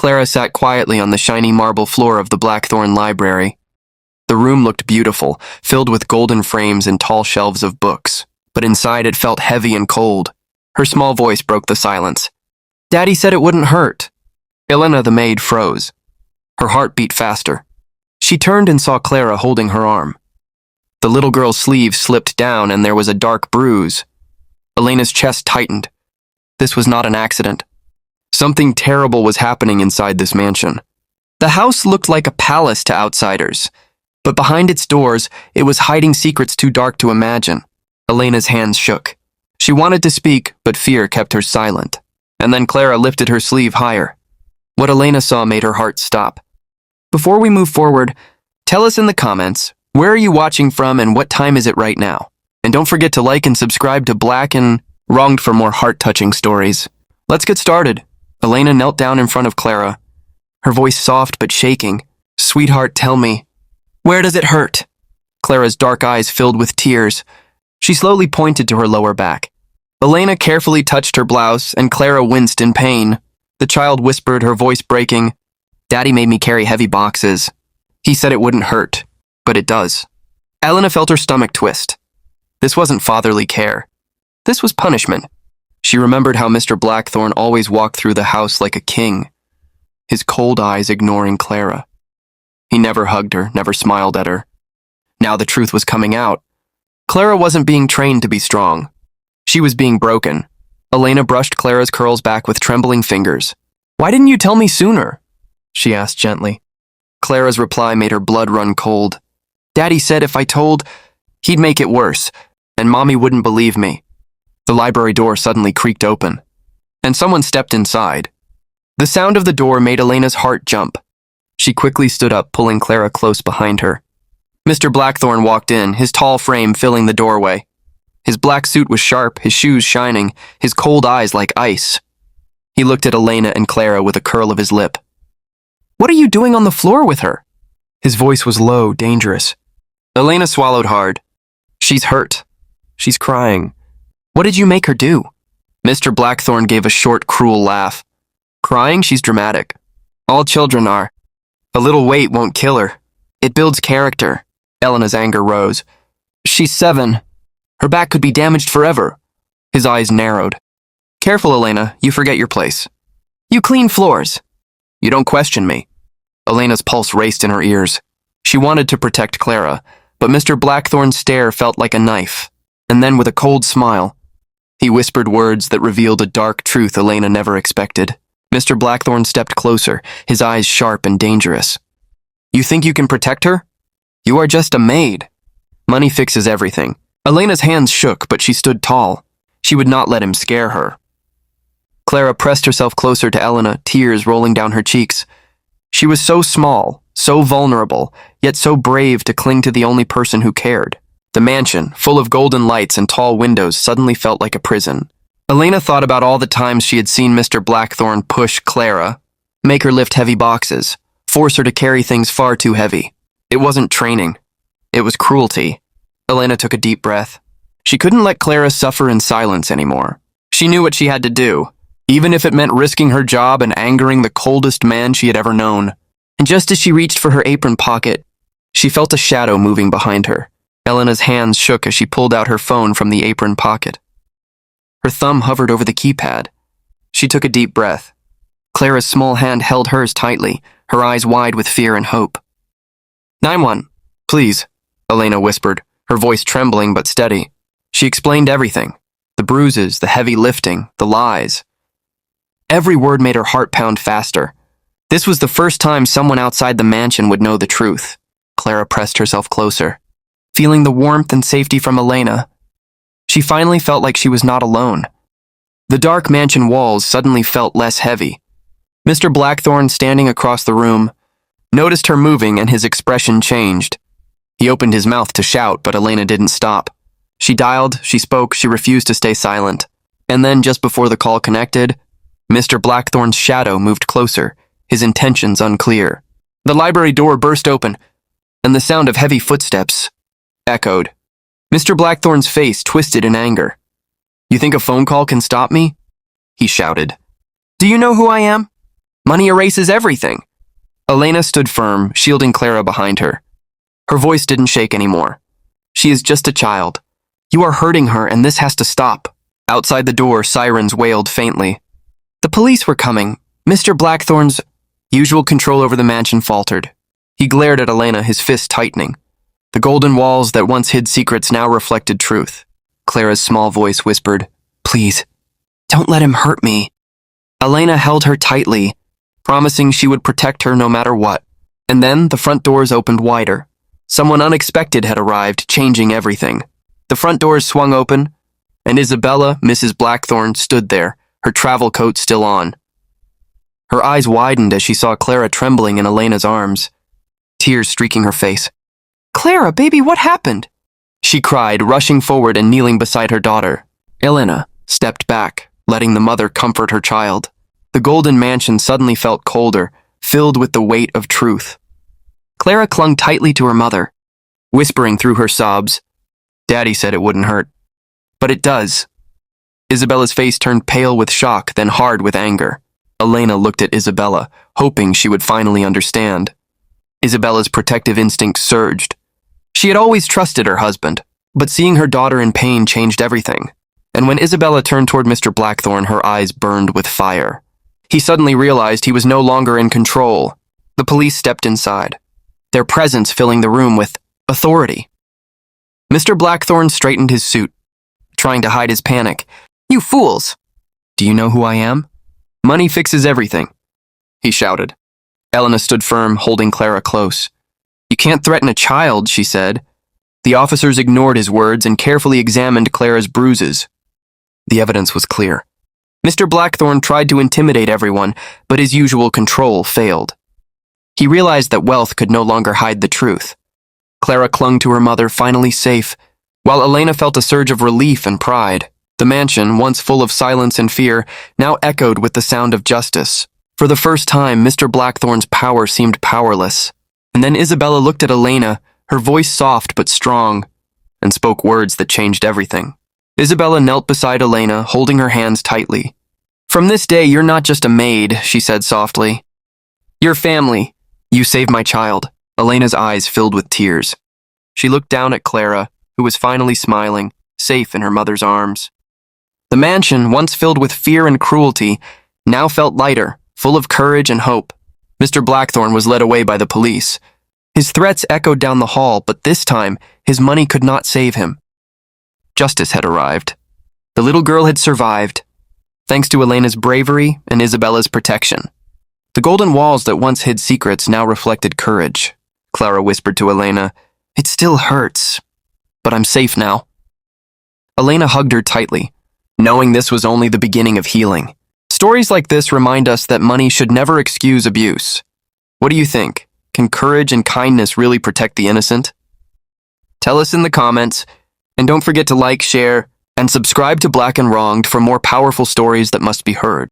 Clara sat quietly on the shiny marble floor of the Blackthorne library. The room looked beautiful, filled with golden frames and tall shelves of books, but inside it felt heavy and cold. Her small voice broke the silence. "Daddy said it wouldn't hurt." Elena, the maid, froze. Her heart beat faster. She turned and saw Clara holding her arm. The little girl's sleeve slipped down and there was a dark bruise. Elena's chest tightened. This was not an accident. Something terrible was happening inside this mansion. The house looked like a palace to outsiders, but behind its doors, it was hiding secrets too dark to imagine. Elena's hands shook. She wanted to speak, but fear kept her silent. And then Clara lifted her sleeve higher. What Elena saw made her heart stop. Before we move forward, tell us in the comments, where are you watching from and what time is it right now? And don't forget to like and subscribe to Black and Wronged for more heart-touching stories. Let's get started. Elena knelt down in front of Clara, her voice soft but shaking. "Sweetheart, tell me, where does it hurt?" Clara's dark eyes filled with tears. She slowly pointed to her lower back. Elena carefully touched her blouse, and Clara winced in pain. The child whispered, her voice breaking, "Daddy made me carry heavy boxes. He said it wouldn't hurt, but it does." Elena felt her stomach twist. This wasn't fatherly care. This was punishment. She remembered how Mr. Blackthorne always walked through the house like a king, his cold eyes ignoring Clara. He never hugged her, never smiled at her. Now the truth was coming out. Clara wasn't being trained to be strong. She was being broken. Elena brushed Clara's curls back with trembling fingers. "Why didn't you tell me sooner?" she asked gently. Clara's reply made her blood run cold. "Daddy said if I told, he'd make it worse, and Mommy wouldn't believe me." The library door suddenly creaked open, and someone stepped inside. The sound of the door made Elena's heart jump. She quickly stood up, pulling Clara close behind her. Mr. Blackthorne walked in, his tall frame filling the doorway. His black suit was sharp, his shoes shining, his cold eyes like ice. He looked at Elena and Clara with a curl of his lip. "What are you doing on the floor with her?" His voice was low, dangerous. Elena swallowed hard. "She's hurt. She's crying." "What did you make her do?" Mr. Blackthorne gave a short, cruel laugh. "Crying? She's dramatic. All children are. A little weight won't kill her. It builds character." Elena's anger rose. "She's 7. Her back could be damaged forever." His eyes narrowed. "Careful, Elena. You forget your place. You clean floors. You don't question me." Elena's pulse raced in her ears. She wanted to protect Clara, but Mr. Blackthorne's stare felt like a knife. And then with a cold smile, he whispered words that revealed a dark truth Elena never expected. Mr. Blackthorne stepped closer, his eyes sharp and dangerous. "You think you can protect her? You are just a maid. Money fixes everything." Elena's hands shook, but she stood tall. She would not let him scare her. Clara pressed herself closer to Elena, tears rolling down her cheeks. She was so small, so vulnerable, yet so brave to cling to the only person who cared. The mansion, full of golden lights and tall windows, suddenly felt like a prison. Elena thought about all the times she had seen Mr. Blackthorne push Clara, make her lift heavy boxes, force her to carry things far too heavy. It wasn't training. It was cruelty. Elena took a deep breath. She couldn't let Clara suffer in silence anymore. She knew what she had to do, even if it meant risking her job and angering the coldest man she had ever known. And just as she reached for her apron pocket, she felt a shadow moving behind her. Elena's hands shook as she pulled out her phone from the apron pocket. Her thumb hovered over the keypad. She took a deep breath. Clara's small hand held hers tightly, her eyes wide with fear and hope. 911, please, Elena whispered, her voice trembling but steady. She explained everything. The bruises, the heavy lifting, the lies. Every word made her heart pound faster. This was the first time someone outside the mansion would know the truth. Clara pressed herself closer. Feeling the warmth and safety from Elena, she finally felt like she was not alone. The dark mansion walls suddenly felt less heavy. Mr. Blackthorne, standing across the room, noticed her moving and his expression changed. He opened his mouth to shout, but Elena didn't stop. She dialed, she spoke, she refused to stay silent. And then, just before the call connected, Mr. Blackthorne's shadow moved closer, his intentions unclear. The library door burst open, and the sound of heavy footsteps echoed. Mr. Blackthorne's face twisted in anger. "You think a phone call can stop me?" he shouted. "Do you know who I am? Money erases everything. Elena stood firm, shielding Clara behind her. Her voice didn't shake anymore. She is just a child. You are hurting her, and this has to stop. Outside the door, sirens wailed faintly. The police were coming. Mr. Blackthorne's usual control over the mansion faltered. He glared at Elena, his fist tightening. The golden walls that once hid secrets now reflected truth. Clara's small voice whispered, "Please, don't let him hurt me." Elena held her tightly, promising she would protect her no matter what. And then the front doors opened wider. Someone unexpected had arrived, changing everything. The front doors swung open, and Isabella, Mrs. Blackthorne, stood there, her travel coat still on. Her eyes widened as she saw Clara trembling in Elena's arms, tears streaking her face. "Clara, baby, what happened?" she cried, rushing forward and kneeling beside her daughter. Elena stepped back, letting the mother comfort her child. The golden mansion suddenly felt colder, filled with the weight of truth. Clara clung tightly to her mother, whispering through her sobs, "Daddy said it wouldn't hurt." "But it does." Isabella's face turned pale with shock, then hard with anger. Elena looked at Isabella, hoping she would finally understand. Isabella's protective instinct surged. She had always trusted her husband, but seeing her daughter in pain changed everything. And when Isabella turned toward Mr. Blackthorne, her eyes burned with fire. He suddenly realized he was no longer in control. The police stepped inside, their presence filling the room with authority. Mr. Blackthorne straightened his suit, trying to hide his panic. "You fools! Do you know who I am? Money fixes everything," he shouted. Elena stood firm, holding Clara close. "You can't threaten a child," she said. The officers ignored his words and carefully examined Clara's bruises. The evidence was clear. Mr. Blackthorne tried to intimidate everyone, but his usual control failed. He realized that wealth could no longer hide the truth. Clara clung to her mother, finally safe, while Elena felt a surge of relief and pride. The mansion, once full of silence and fear, now echoed with the sound of justice. For the first time, Mr. Blackthorne's power seemed powerless. And then Isabella looked at Elena, her voice soft but strong, and spoke words that changed everything. Isabella knelt beside Elena, holding her hands tightly. "From this day, you're not just a maid," she said softly. "You're family. You saved my child." Elena's eyes filled with tears. She looked down at Clara, who was finally smiling, safe in her mother's arms. The mansion, once filled with fear and cruelty, now felt lighter, full of courage and hope. Mr. Blackthorne was led away by the police. His threats echoed down the hall, but this time, his money could not save him. Justice had arrived. The little girl had survived, thanks to Elena's bravery and Isabella's protection. The golden walls that once hid secrets now reflected courage. Clara whispered to Elena, "It still hurts, but I'm safe now." Elena hugged her tightly, knowing this was only the beginning of healing. Stories like this remind us that money should never excuse abuse. What do you think? Can courage and kindness really protect the innocent? Tell us in the comments, and don't forget to like, share, and subscribe to Black and Wronged for more powerful stories that must be heard.